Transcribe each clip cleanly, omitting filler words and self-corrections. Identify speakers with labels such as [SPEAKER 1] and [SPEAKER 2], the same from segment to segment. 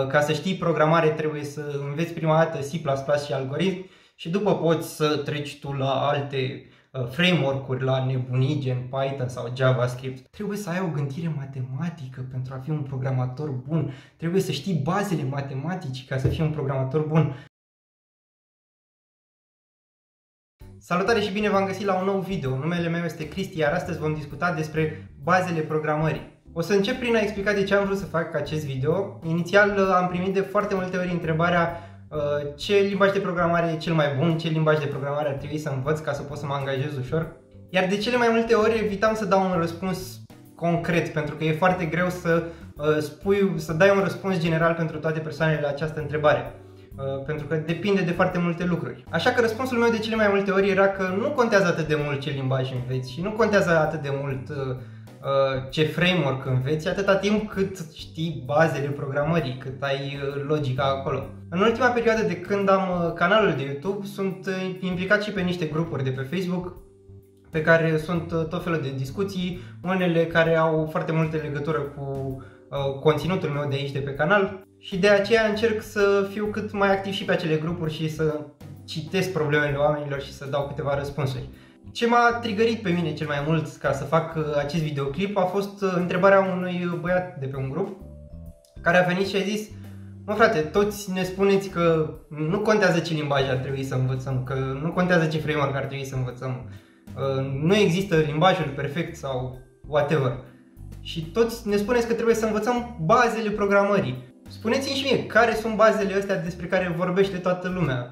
[SPEAKER 1] Ca să știi programare trebuie să înveți prima dată C++ și algoritmi și după poți să treci tu la alte framework-uri, la nebunii gen Python sau JavaScript. Trebuie să ai o gândire matematică pentru a fi un programator bun. Trebuie să știi bazele matematici ca să fii un programator bun. Salutare și bine v-am găsit la un nou video. Numele meu este Cristi, iar astăzi vom discuta despre bazele programării. O să încep prin a explica de ce am vrut să fac acest video. Inițial am primit de foarte multe ori întrebarea ce limbaj de programare e cel mai bun, ce limbaj de programare ar trebui să învăț ca să pot să mă angajez ușor. Iar de cele mai multe ori evitam să dau un răspuns concret, pentru că e foarte greu să dai un răspuns general pentru toate persoanele la această întrebare. Pentru că depinde de foarte multe lucruri. Așa că răspunsul meu de cele mai multe ori era că nu contează atât de mult ce limbaj înveți și nu contează atât de mult ce framework înveți, atâta timp cât știi bazele programării, cât ai logica acolo. În ultima perioadă de când am canalul de YouTube, sunt implicat și pe niște grupuri de pe Facebook pe care sunt tot felul de discuții, unele care au foarte multe legătură cu conținutul meu de aici de pe canal și de aceea încerc să fiu cât mai activ și pe acele grupuri și să citesc problemele oamenilor și să dau câteva răspunsuri. Ce m-a trigărit pe mine cel mai mult ca să fac acest videoclip a fost întrebarea unui băiat de pe un grup care a venit și a zis: mă frate, toți ne spuneți că nu contează ce limbaj ar trebui să învățăm, că nu contează ce framework ar trebui să învățăm, nu există limbajul perfect sau whatever. Și toți ne spuneți că trebuie să învățăm bazele programării. Spuneți-mi și mie, care sunt bazele astea despre care vorbește toată lumea?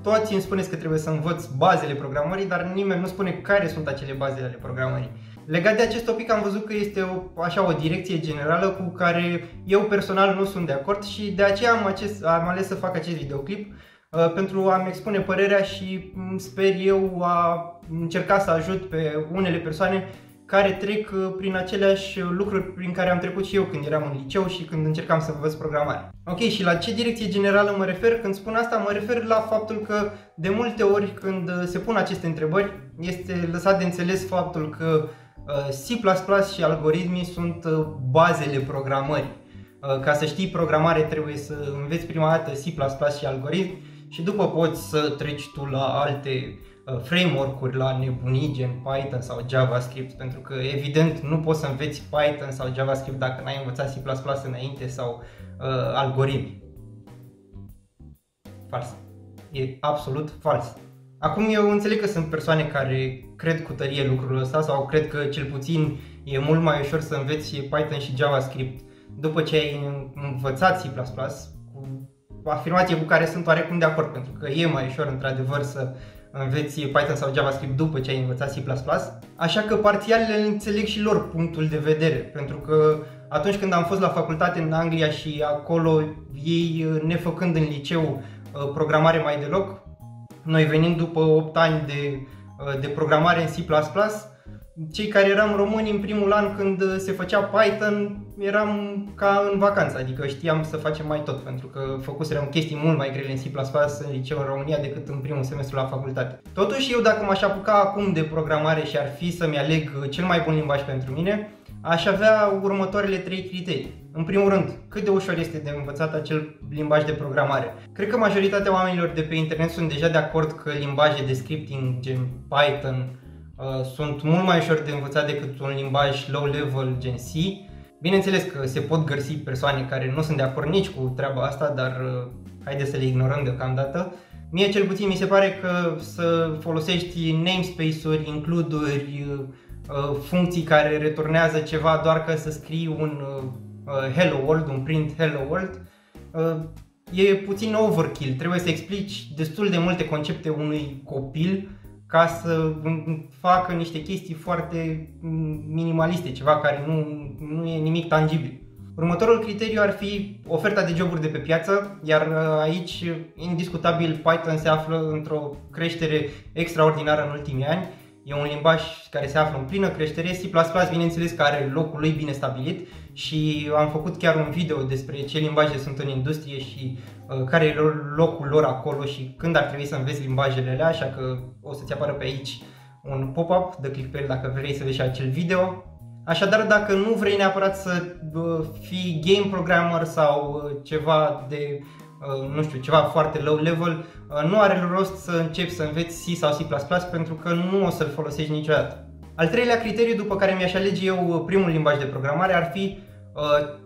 [SPEAKER 1] Toți îmi spuneți că trebuie să învăț bazele programării, dar nimeni nu spune care sunt acele baze ale programării. Legat de acest topic am văzut că este o direcție generală cu care eu personal nu sunt de acord și de aceea am ales să fac acest videoclip pentru a-mi expune părerea și sper eu a încerca să ajut pe unele persoane care trec prin aceleași lucruri prin care am trecut și eu când eram în liceu și când încercam să învăț programare. Ok, și la ce direcție generală mă refer? Când spun asta, mă refer la faptul că de multe ori când se pun aceste întrebări, este lăsat de înțeles faptul că C++ și algoritmii sunt bazele programării. Ca să știi programare trebuie să înveți prima dată C++ și algoritmi și după poți să treci tu la alte framework-uri, la nebunii gen Python sau JavaScript, pentru că evident nu poți să înveți Python sau JavaScript dacă n-ai învățat C++ înainte sau algoritmi. Fals. E absolut fals. Acum eu înțeleg că sunt persoane care cred cu tărie lucrul ăsta sau cred că cel puțin e mult mai ușor să înveți Python și JavaScript după ce ai învățat C++, cu afirmație cu care sunt oarecum de acord, pentru că e mai ușor într-adevăr să înveți Python sau JavaScript după ce ai învățat C++, așa că parțial le înțeleg și lor punctul de vedere, pentru că atunci când am fost la facultate în Anglia și acolo ei nefăcând în liceu programare mai deloc, noi venind după 8 ani de programare în C++, cei care eram români în primul an când se făcea Python eram ca în vacanță, adică știam să facem mai tot, pentru că făcuserăm chestii mult mai grele în C++ în liceu în România decât în primul semestru la facultate. Totuși eu dacă m-aș apuca acum de programare și ar fi să-mi aleg cel mai bun limbaj pentru mine, aș avea următoarele 3 criterii. În primul rând, cât de ușor este de învățat acel limbaj de programare. Cred că majoritatea oamenilor de pe internet sunt deja de acord că limbaje de scripting gen Python sunt mult mai ușor de învățat decât un limbaj low-level gen C. Bineînțeles că se pot găsi persoane care nu sunt de acord nici cu treaba asta, dar haideți să le ignorăm deocamdată. Mie cel puțin mi se pare că să folosești namespace-uri, include-uri, funcții care returnează ceva doar ca să scrii un hello world, un print hello world, e puțin overkill. Trebuie să explici destul de multe concepte unui copil ca să facă niște chestii foarte minimaliste, ceva care nu e nimic tangibil. Următorul criteriu ar fi oferta de joburi de pe piață, iar aici, indiscutabil, Python se află într-o creștere extraordinară în ultimii ani. E un limbaj care se află în plină creștere. C++, bineînțeles că are locul lui bine stabilit și am făcut chiar un video despre ce limbaje sunt în industrie și care e locul lor acolo și când ar trebui să înveți limbajele alea, așa că o să-ți apară pe aici un pop-up, dă click pe el dacă vrei să vezi și acel video. Așadar, dacă nu vrei neapărat să fii game programmer sau ceva de, nu știu, ceva foarte low level, nu are rost să începi să înveți C sau C++ pentru că nu o să-l folosești niciodată. Al treilea criteriu după care mi-aș alege eu primul limbaj de programare ar fi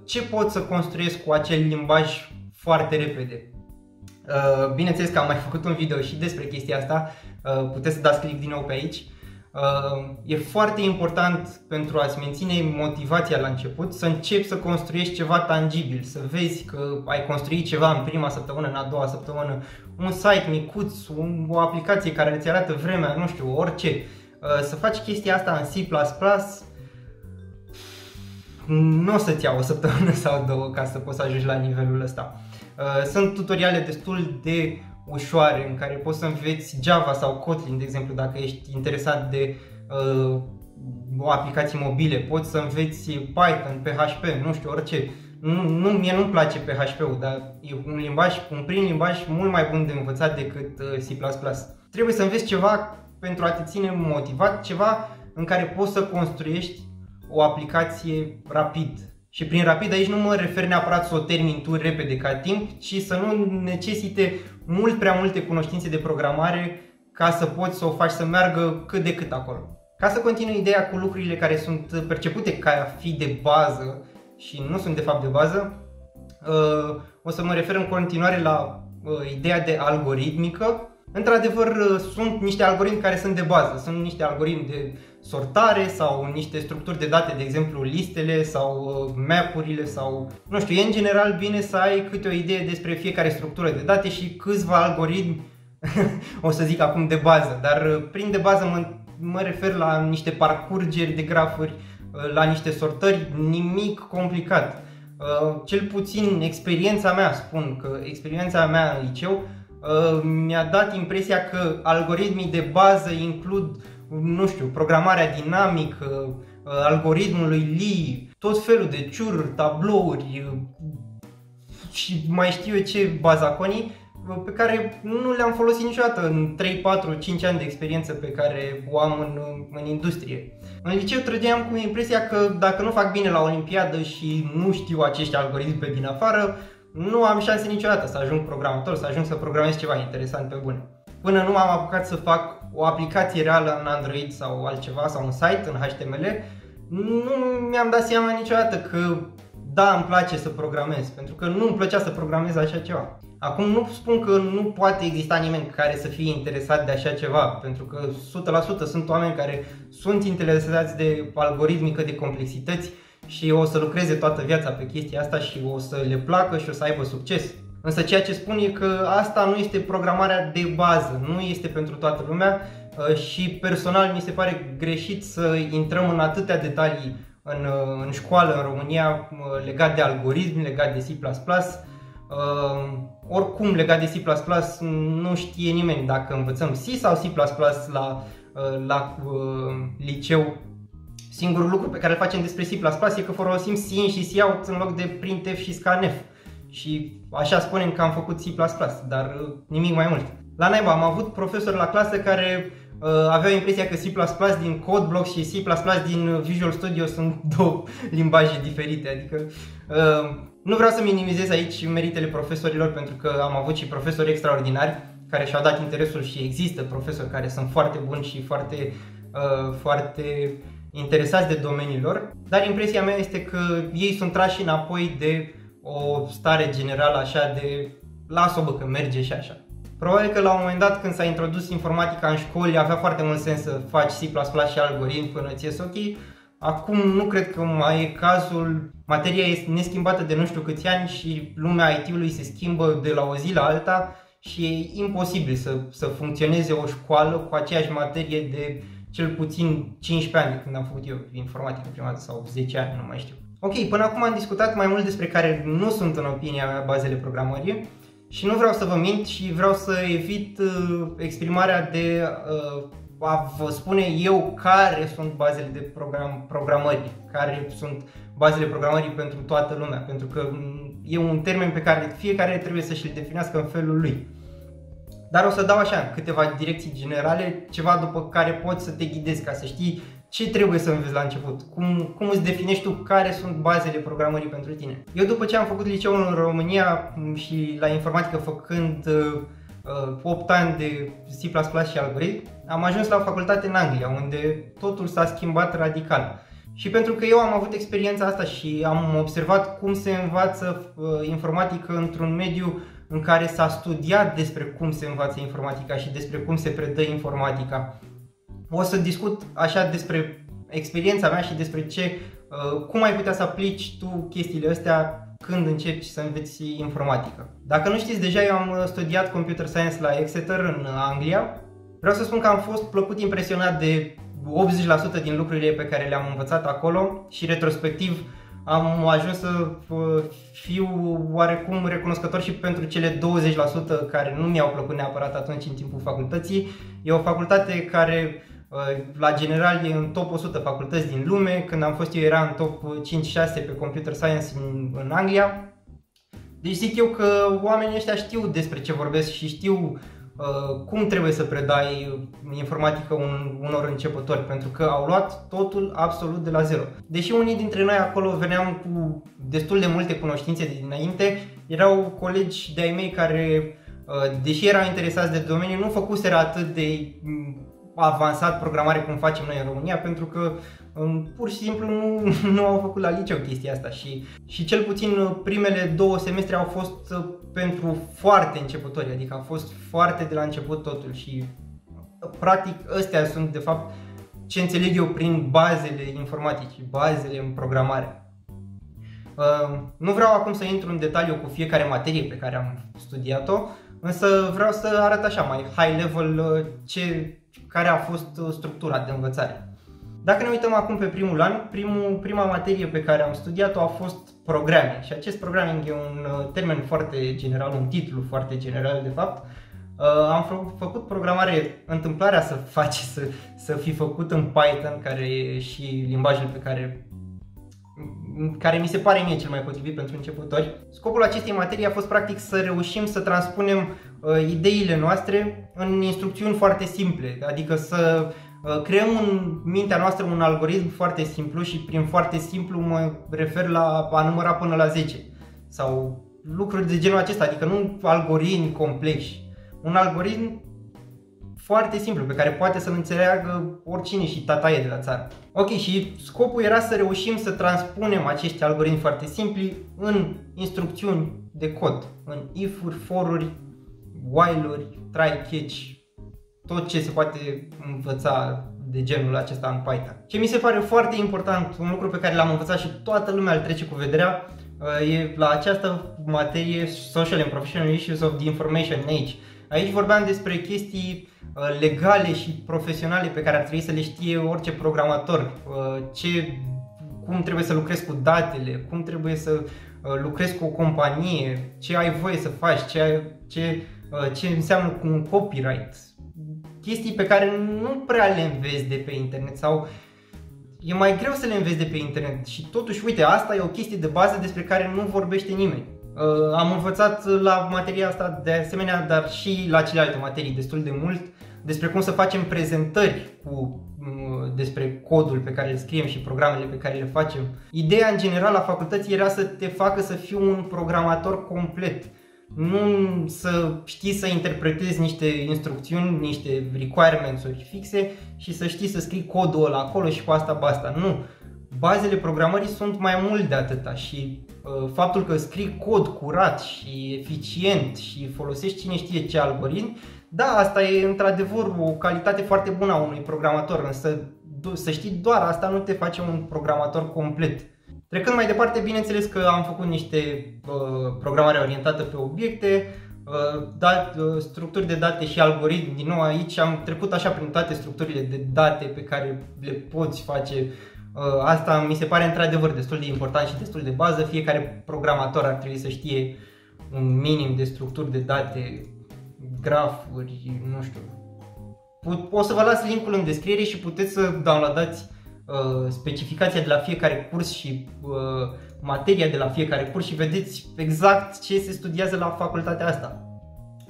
[SPEAKER 1] ce pot să construiesc cu acel limbaj foarte repede. Bineînțeles că am mai făcut un video și despre chestia asta, puteți să dați click din nou pe aici. E foarte important pentru a-ți menține motivația la început să începi să construiești ceva tangibil, să vezi că ai construit ceva în prima săptămână, în a doua săptămână, un site micuț, o aplicație care îți arată vremea, nu știu, orice. Să faci chestia asta în C++, nu o să-ți ia o săptămână sau două ca să poți să ajungi la nivelul ăsta. Sunt tutoriale destul de ușoare în care poți să înveți Java sau Kotlin, de exemplu, dacă ești interesat de o aplicație mobile, poți să înveți Python, PHP, nu știu, orice. Mie nu-mi place PHP-ul, dar e un prim limbaj mult mai bun de învățat decât C++. Trebuie să înveți ceva pentru a te ține motivat, ceva în care poți să construiești o aplicație rapid. Și prin rapid aici nu mă refer neapărat să o termin tu repede ca timp, ci să nu necesite mult prea multe cunoștințe de programare ca să poți să o faci să meargă cât de cât acolo. Ca să continui ideea cu lucrurile care sunt percepute ca a fi de bază și nu sunt de fapt de bază, o să mă refer în continuare la ideea de algoritmică. Într-adevăr, sunt niște algoritmi care sunt de bază, sunt niște algoritmi de sortare sau niște structuri de date, de exemplu listele sau map-urile sau, nu știu, e în general bine să ai câte o idee despre fiecare structură de date și câțiva algoritmi, o să zic acum de bază, dar prin de bază mă refer la niște parcurgeri de grafuri, la niște sortări, nimic complicat. Cel puțin experiența mea, spun că experiența mea în liceu mi-a dat impresia că algoritmii de bază includ, nu știu, programarea dinamică, algoritmul lui Lie, tot felul de ciururi, tablouri și mai știu eu ce bazaconii pe care nu le-am folosit niciodată în 3, 4, 5 ani de experiență pe care o am în industrie. În liceu trăgeam cu impresia că dacă nu fac bine la olimpiadă și nu știu acești algoritmi pe din afară, nu am șanse niciodată să ajung programator, să ajung să programez ceva interesant pe bune. Până nu m-am apucat să fac o aplicație reală în Android sau altceva, sau un site în HTML, nu mi-am dat seama niciodată că da, îmi place să programez, pentru că nu îmi plăcea să programez așa ceva. Acum nu spun că nu poate exista nimeni care să fie interesat de așa ceva, pentru că 100% sunt oameni care sunt interesați de algoritmică, de complexități și o să lucreze toată viața pe chestia asta și o să le placă și o să aibă succes. Însă ceea ce spun e că asta nu este programarea de bază, nu este pentru toată lumea și personal mi se pare greșit să intrăm în atâtea detalii în școală în România legat de algoritmi, legat de C++. Oricum legat de C++ nu știe nimeni dacă învățăm C sau C++ la liceu. Singurul lucru pe care îl facem despre C++ e că folosim sin și cout în loc de printf și scanf. Și așa spunem că am făcut C++, dar nimic mai mult. La naiba am avut profesori la clasă care aveau impresia că C++ din CodeBlocks și C++ din Visual Studio sunt două limbaje diferite, adică nu vreau să minimizez aici meritele profesorilor, pentru că am avut și profesori extraordinari care și-au dat interesul și există profesori care sunt foarte buni și foarte interesați de domeniul lor, dar impresia mea este că ei sunt trași înapoi de o stare generală așa de las-o bă că merge și așa. Probabil că la un moment dat când s-a introdus informatica în școli avea foarte mult sens să faci C++ și algoritmi până ți ies ok. Acum nu cred că mai e cazul, materia este neschimbată de nu știu câți ani și lumea IT-ului se schimbă de la o zi la alta și e imposibil să funcționeze o școală cu aceeași materie de cel puțin 15 ani când am făcut eu informatică prima dată sau 10 ani, nu mai știu. Ok, până acum am discutat mai mult despre care nu sunt în opinia mea bazele programării și nu vreau să vă mint și vreau să evit exprimarea de a vă spune eu care sunt bazele de programării, care sunt bazele programării pentru toată lumea, pentru că e un termen pe care fiecare trebuie să și-l definească în felul lui. Dar o să dau așa câteva direcții generale, ceva după care poți să te ghidezi ca să știi ce trebuie să înveți la început, cum îți definești tu care sunt bazele programării pentru tine. Eu după ce am făcut liceul în România și la informatică făcând 8 ani de C++ și algoritmi, am ajuns la o facultate în Anglia, unde totul s-a schimbat radical. Și pentru că eu am avut experiența asta și am observat cum se învață informatică într-un mediu în care s-a studiat despre cum se învață informatica și despre cum se predă informatica. O să discut așa despre experiența mea și despre cum ai putea să aplici tu chestiile astea când începi să înveți informatică. Dacă nu știți deja, eu am studiat Computer Science la Exeter în Anglia. Vreau să spun că am fost plăcut impresionat de 80% din lucrurile pe care le-am învățat acolo și retrospectiv am ajuns să fiu oarecum recunoscător și pentru cele 20% care nu mi-au plăcut neapărat atunci în timpul facultății. E o facultate care la general e în top 100 facultăți din lume. Când am fost eu era în top 5-6 pe Computer Science în Anglia. Deci zic eu că oamenii ăștia știu despre ce vorbesc și știu cum trebuie să predai informatică unor începători, pentru că au luat totul absolut de la zero. Deși unii dintre noi acolo veneam cu destul de multe cunoștințe dinainte, erau colegi de-ai mei care, deși erau interesați de domeniu, nu făcuseră atât de avansat programare cum facem noi în România, pentru că pur și simplu nu au făcut la liceu chestia asta și cel puțin primele 2 semestre au fost pentru foarte începători, adică a fost foarte de la început totul și practic astea sunt de fapt ce înțeleg eu prin bazele informaticii, bazele în programare. Nu vreau acum să intru în detaliu cu fiecare materie pe care am studiat-o, însă vreau să arăt așa mai high level care a fost structura de învățare. Dacă ne uităm acum pe primul an, prima materie pe care am studiat-o a fost programming și acest programming e un termen foarte general, un titlu foarte general de fapt. Am făcut programare, întâmplarea să fi făcut în Python, care e și limbajul pe care mi se pare mie cel mai potrivit pentru începători. Scopul acestei materii a fost practic să reușim să transpunem ideile noastre în instrucțiuni foarte simple, adică să creăm în mintea noastră un algoritm foarte simplu și prin foarte simplu mă refer la a număra până la 10 sau lucruri de genul acesta, adică nu algoritmi complexi, un algoritm foarte simplu pe care poate să-l înțeleagă oricine și tataie de la țară. Ok, și scopul era să reușim să transpunem acești algoritmi foarte simpli în instrucțiuni de cod, în if-uri, for-uri, while-uri, try, catch, tot ce se poate învăța de genul acesta în Python. Ce mi se pare foarte important, un lucru pe care l-am învățat și toată lumea îl trece cu vederea, e la această materie Social and Professional Issues of the Information Age. Aici vorbeam despre chestii legale și profesionale pe care ar trebui să le știe orice programator, cum trebuie să lucrezi cu datele, cum trebuie să lucrezi cu o companie, ce ai voie să faci, ce înseamnă cu un copyright. Chestii pe care nu prea le înveți de pe internet sau e mai greu să le înveți de pe internet și totuși, uite, asta e o chestie de bază despre care nu vorbește nimeni. Am învățat la materia asta de asemenea, dar și la celelalte materii destul de mult despre cum să facem prezentări despre codul pe care îl scriem și programele pe care le facem. Ideea în general a facultății era să te facă să fii un programator complet. Nu să știi să interpretezi niște instrucțiuni, niște requirements-uri fixe și să știi să scrii codul ăla acolo și cu asta basta. Nu. Bazele programării sunt mai mult de atâta și faptul că scrii cod curat și eficient și folosești cine știe ce algoritmi, da, asta e într-adevăr o calitate foarte bună a unui programator, însă să știi doar asta nu te face un programator complet. Trecând mai departe, bineînțeles că am făcut niște programare orientată pe obiecte, structuri de date și algoritmi. Din nou aici am trecut așa prin toate structurile de date pe care le poți face. Asta mi se pare într-adevăr destul de important și destul de bază. Fiecare programator ar trebui să știe un minim de structuri de date, grafuri, nu știu. O să vă las linkul în descriere și puteți să downloadați specificația de la fiecare curs și materia de la fiecare curs și vedeți exact ce se studiază la facultatea asta.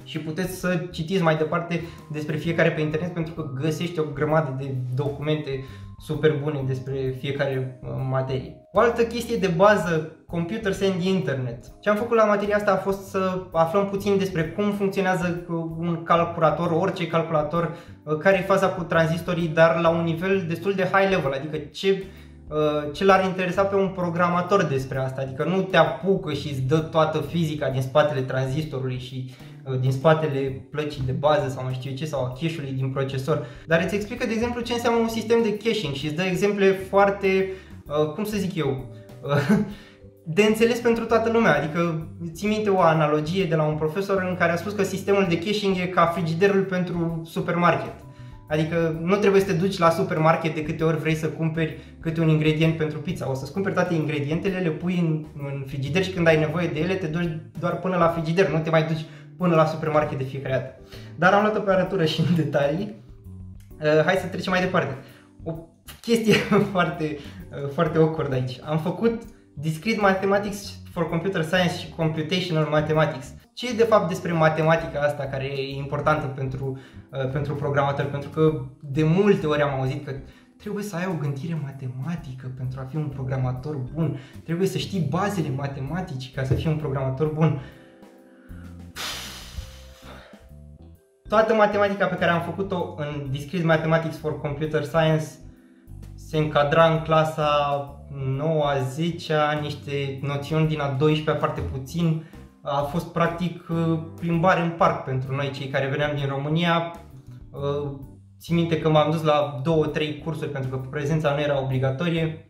[SPEAKER 1] Și puteți să citiți mai departe despre fiecare pe internet pentru că găsești o grămadă de documente super bune despre fiecare materie. O altă chestie de bază, computers and internet. Ce am făcut la materia asta a fost să aflăm puțin despre cum funcționează un calculator, orice calculator, care e faza cu tranzistorii, dar la un nivel destul de high level, adică ce l-ar interesa pe un programator despre asta, adică nu te apucă și îți dă toată fizica din spatele tranzistorului și din spatele plăcii de bază sau mai știu ce, sau a cache-ului din procesor, dar îți explică, de exemplu, ce înseamnă un sistem de caching și îți dă exemple foarte, cum să zic eu, de înțeles pentru toată lumea. Adică ții minte o analogie de la un profesor în care a spus că sistemul de caching e ca frigiderul pentru supermarket. Adică nu trebuie să te duci la supermarket de câte ori vrei să cumperi câte un ingredient pentru pizza. O să-ți cumperi toate ingredientele, le pui în frigider și când ai nevoie de ele te duci doar până la frigider, nu te mai duci până la supermarket de fiecare dată. Dar am luat-o pe arătură și în detalii. Hai să trecem mai departe. O chestie foarte awkward aici. Am făcut Discrete Mathematics for Computer Science și Computational Mathematics. Ce e de fapt despre matematica asta care e importantă pentru programatori? Pentru că de multe ori am auzit că trebuie să ai o gândire matematică pentru a fi un programator bun. Trebuie să știi bazele matematici ca să fii un programator bun. Toată matematica pe care am făcut-o în Discrete Mathematics for Computer Science se încadra în clasa 9-a, 10-a, niște noțiuni din a 12-a foarte puțin. A fost practic plimbare în parc pentru noi cei care veneam din România. Țin minte că m-am dus la 2-3 cursuri pentru că prezența nu era obligatorie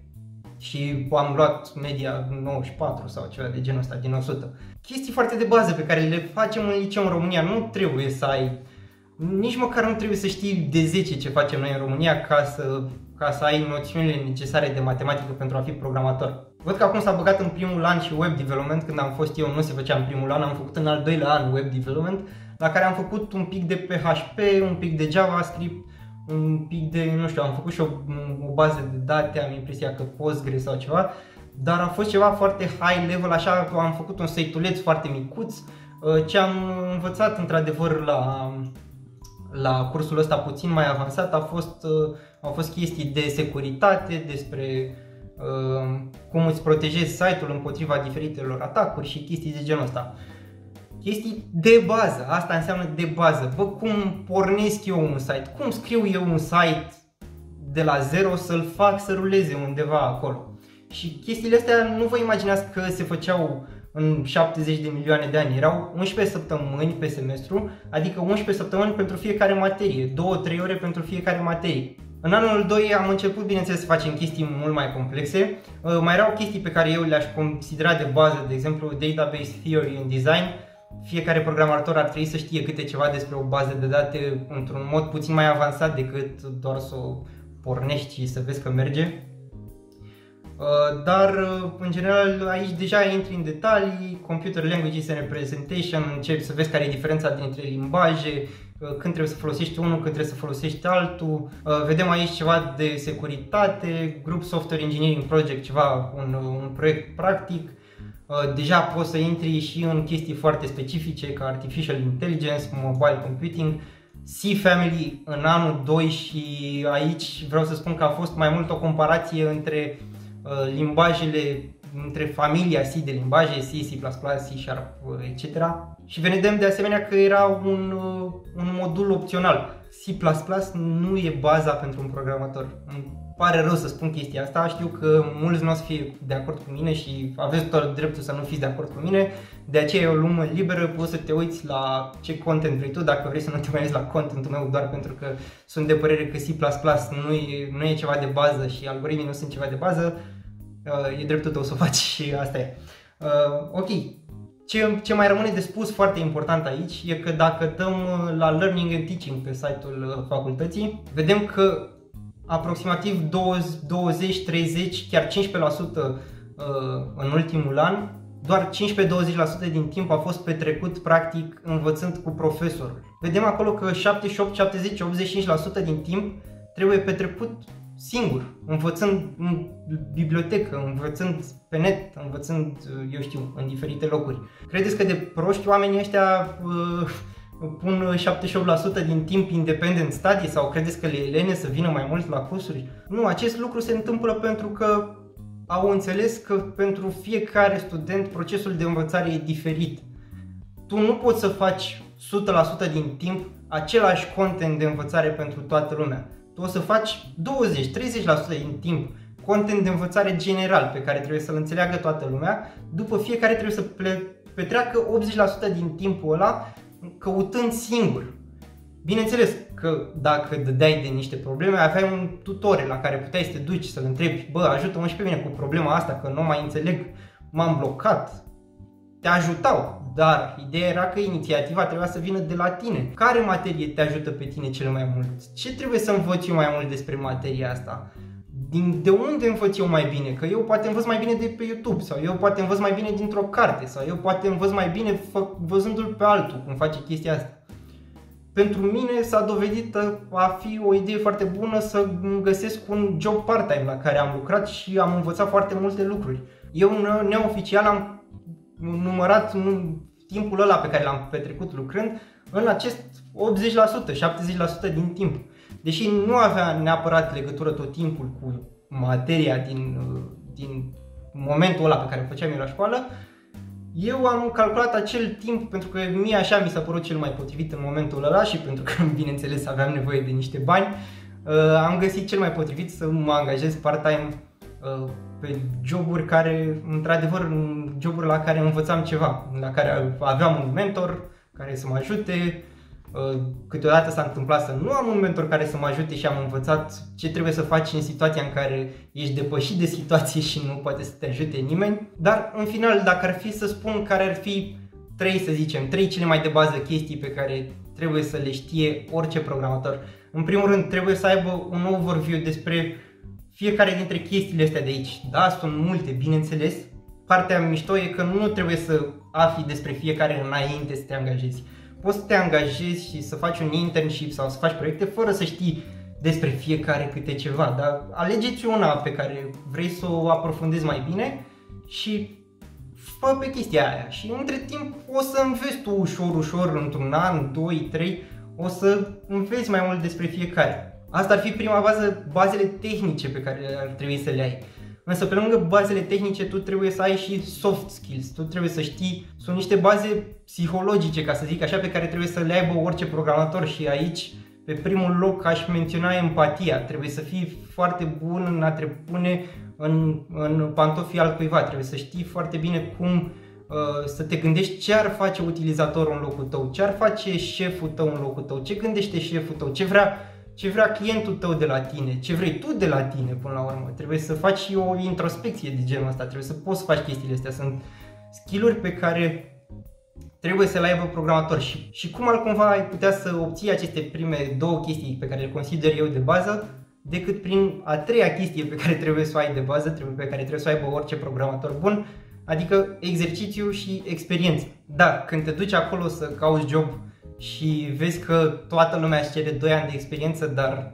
[SPEAKER 1] și am luat media 94 sau ceva de genul ăsta din 100. Chestii foarte de bază pe care le facem în liceu în România. Nu trebuie să ai, nici măcar nu trebuie să știi de 10 ce facem noi în România ca să ai noțiunile necesare de matematică pentru a fi programator. Văd că acum s-a băgat în primul an și web development. Când am fost eu nu se făcea în primul an, am făcut în al doilea an web development, la care am făcut un pic de PHP, un pic de JavaScript, un pic de, nu știu, am făcut și o bază de date, am impresia că Postgres sau ceva, dar a fost ceva foarte high level, așa am făcut un site-uleț foarte micuț. Ce am învățat într-adevăr la cursul ăsta puțin mai avansat au fost chestii de securitate, despre cum îți protejezi site-ul împotriva diferitelor atacuri și chestii de genul ăsta. Chestii de bază, asta înseamnă de bază. Bă, cum pornesc eu un site, cum scriu eu un site de la zero să-l fac să ruleze undeva acolo. Și chestiile astea nu vă imaginați că se făceau în 70 de milioane de ani. Erau 11 săptămâni pe semestru, adică 11 săptămâni pentru fiecare materie, 2-3 ore pentru fiecare materie. În anul 2 am început, bineînțeles, să facem chestii mult mai complexe. Mai erau chestii pe care eu le-aș considera de bază, de exemplu Database Theory and Design. Fiecare programator ar trebui să știe câte ceva despre o bază de date într-un mod puțin mai avansat decât doar să o pornești și să vezi că merge. Dar, în general, aici deja intri în detalii, Computer Languages and Representation, începi să vezi care e diferența dintre limbaje, când trebuie să folosești unul, când trebuie să folosești altul. Vedem aici ceva de securitate, Group Software Engineering Project, ceva, un proiect practic. Deja poți să intri și în chestii foarte specifice ca Artificial Intelligence, Mobile Computing, C-Family în anul 2 și aici vreau să spun că a fost mai mult o comparație între limbajele, între familia C de limbaje, C, C++, C Sharp, etc. Și vedem de asemenea că era un modul opțional. C++ nu e baza pentru un programator. Îmi pare rău să spun chestia asta, știu că mulți nu o să fie de acord cu mine și aveți tot dreptul să nu fiți de acord cu mine. De aceea e o lume liberă, poți să te uiți la ce content vrei tu, dacă vrei să nu te mai uiți la contentul meu doar pentru că sunt de părere că C++ nu e ceva de bază și algoritmii nu sunt ceva de bază, e dreptul tău să o faci și asta e. Ok. Ce mai rămâne de spus foarte important aici e că dacă dăm la Learning and Teaching pe site-ul facultății, vedem că aproximativ 20, 30, chiar 15% în ultimul an, doar 15-20% din timp a fost petrecut practic învățând cu profesorul. Vedem acolo că 78, 70, 85% din timp trebuie petrecut singur, învățând în bibliotecă, învățând pe net, învățând, eu știu, în diferite locuri. Credeți că de proști oamenii ăștia pun 78% din timp independent study sau credeți că le e lene să vină mai mult la cursuri? Nu, acest lucru se întâmplă pentru că au înțeles că pentru fiecare student procesul de învățare e diferit. Tu nu poți să faci 100% din timp același content de învățare pentru toată lumea. Tu o să faci 20-30% din timp content de învățare general pe care trebuie să-l înțeleagă toată lumea, după fiecare trebuie să petreacă 80% din timpul ăla căutând singur. Bineînțeles că dacă dădeai de niște probleme, aveai un tutor la care puteai să te duci să-l întrebi: bă, ajută-mă și pe mine cu problema asta, că nu mai înțeleg, m-am blocat. Te ajutau, dar ideea era că inițiativa trebuia să vină de la tine. Care materie te ajută pe tine cel mai mult? Ce trebuie să învăț eu mai mult despre materia asta? De unde învăț eu mai bine? Că eu poate învăț mai bine de pe YouTube, sau eu poate învăț mai bine dintr-o carte, sau eu poate învăț mai bine văzându-l pe altul cum face chestia asta. Pentru mine s-a dovedit a fi o idee foarte bună să găsesc un job part-time la care am lucrat și am învățat foarte multe lucruri. Eu neoficial am numărat timpul ăla pe care l-am petrecut lucrând în acest 80%, 70% din timp. Deși nu avea neapărat legătură tot timpul cu materia din momentul ăla pe care o făceam eu la școală, eu am calculat acel timp pentru că mie așa mi s-a părut cel mai potrivit în momentul ăla și pentru că, bineînțeles, aveam nevoie de niște bani, am găsit cel mai potrivit să mă angajez part-time pe joburi care, într-adevăr, joburi la care învățam ceva, la care aveam un mentor care să mă ajute. Câteodată s-a întâmplat să nu am un mentor care să mă ajute și am învățat ce trebuie să faci în situația în care ești depășit de situație și nu poate să te ajute nimeni. Dar în final, dacă ar fi să spun care ar fi trei cele mai de bază chestii pe care trebuie să le știe orice programator. În primul rând, trebuie să aibă un overview despre fiecare dintre chestiile astea de aici. Da, sunt multe, bineînțeles. Partea mișto e că nu trebuie să afli despre fiecare înainte să te angajezi. Poți să te angajezi și să faci un internship sau să faci proiecte fără să știi despre fiecare câte ceva, dar alegeți una pe care vrei să o aprofundezi mai bine și fă pe chestia aia. Și între timp o să înveți tu ușor, într-un an, 2, 3, o să înveți mai mult despre fiecare. Asta ar fi prima bază, bazele tehnice pe care ar trebui să le ai. Însă pe lângă bazele tehnice tu trebuie să ai și soft skills, tu trebuie să știi, sunt niște baze psihologice, ca să zic așa, pe care trebuie să le aibă orice programator și aici pe primul loc aș menționa empatia. Trebuie să fii foarte bun în a te pune în pantofii altcuiva, trebuie să știi foarte bine cum să te gândești ce ar face utilizatorul în locul tău, ce ar face șeful tău în locul tău, ce gândește șeful tău, ce vrea clientul tău de la tine, ce vrei tu de la tine până la urmă. Trebuie să faci și o introspecție de genul ăsta, trebuie să poți să faci chestiile astea. Sunt skill-uri pe care trebuie să le aibă programator și cum altcumva ai putea să obții aceste prime două chestii pe care le consider eu de bază decât prin a treia chestie pe care trebuie să o ai de bază, pe care trebuie să o aibă orice programator bun, adică exercițiu și experiență. Da, când te duci acolo să cauți job și vezi că toată lumea își cere 2 ani de experiență, dar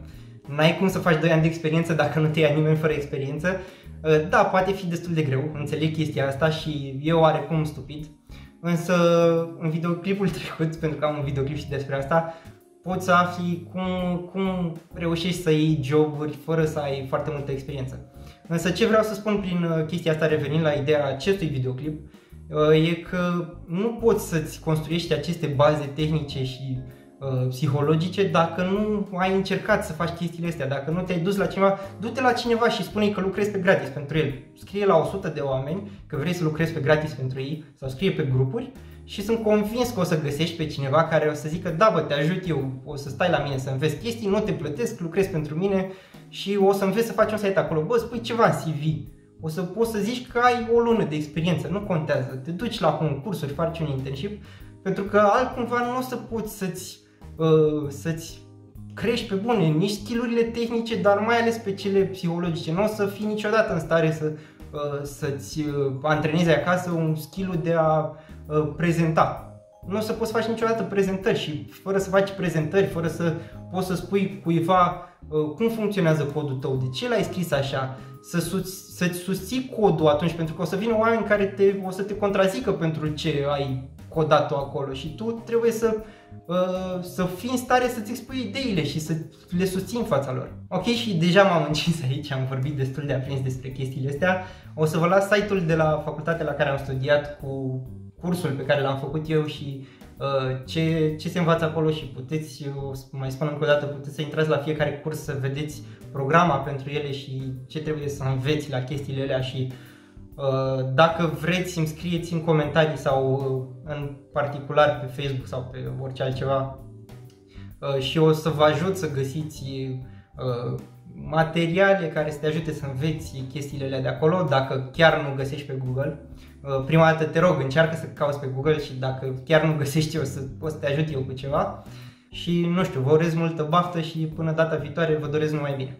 [SPEAKER 1] n-ai cum să faci 2 ani de experiență dacă nu te ia nimeni fără experiență, da, poate fi destul de greu, înțeleg chestia asta și e oarecum stupid. Însă în videoclipul trecut, pentru că am un videoclip și despre asta, poți să afli cum reușești să iei joburi fără să ai foarte multă experiență. Însă ce vreau să spun prin chestia asta, revenind la ideea acestui videoclip, e că nu poți să-ți construiești aceste baze tehnice și psihologice dacă nu ai încercat să faci chestiile astea, dacă nu te-ai dus la cineva, du-te la cineva și spune-i că lucrezi pe gratis pentru el. Scrie la 100 de oameni că vrei să lucrezi pe gratis pentru ei sau scrie pe grupuri și sunt convins că o să găsești pe cineva care o să zică: da, bă, te ajut eu, o să stai la mine să înveți chestii, nu te plătesc, lucrezi pentru mine și o să înveți să faci un site acolo. Bă, spui ceva în CV. O să poți să zici că ai o lună de experiență, nu contează, te duci la concursuri, faci un internship, pentru că altcumva nu o să poți să-ți crești pe bune nici skillurile tehnice, dar mai ales pe cele psihologice. Nu o să fii niciodată în stare să-ți antrenezi acasă un skill de a prezenta. Nu o să poți să faci niciodată prezentări și fără să faci prezentări, fără să poți să spui cuiva cum funcționează codul tău, de ce l-ai scris așa, să-ți susții codul atunci, pentru că o să vină oameni care o să te contrazică pentru ce ai codat acolo și tu trebuie să fii în stare să-ți expui ideile și să le susții în fața lor. Ok, și deja m-am încins aici, am vorbit destul de aprins despre chestiile astea. O să vă las site-ul de la facultatea la care am studiat cu cursul pe care l-am făcut eu și ce se învață acolo și puteți, mai spun încă o dată, puteți să intrați la fiecare curs să vedeți programa pentru ele și ce trebuie să înveți la chestiile alea și dacă vreți îmi scrieți în comentarii sau în particular pe Facebook sau pe orice altceva și o să vă ajut să găsiți materiale care să te ajute să înveți chestiile alea de acolo, dacă chiar nu găsești pe Google. Prima dată te rog, încearcă să cauți pe Google și dacă chiar nu găsești o să te ajut eu cu ceva. Și nu știu, vă urez multă baftă și până data viitoare vă doresc numai bine.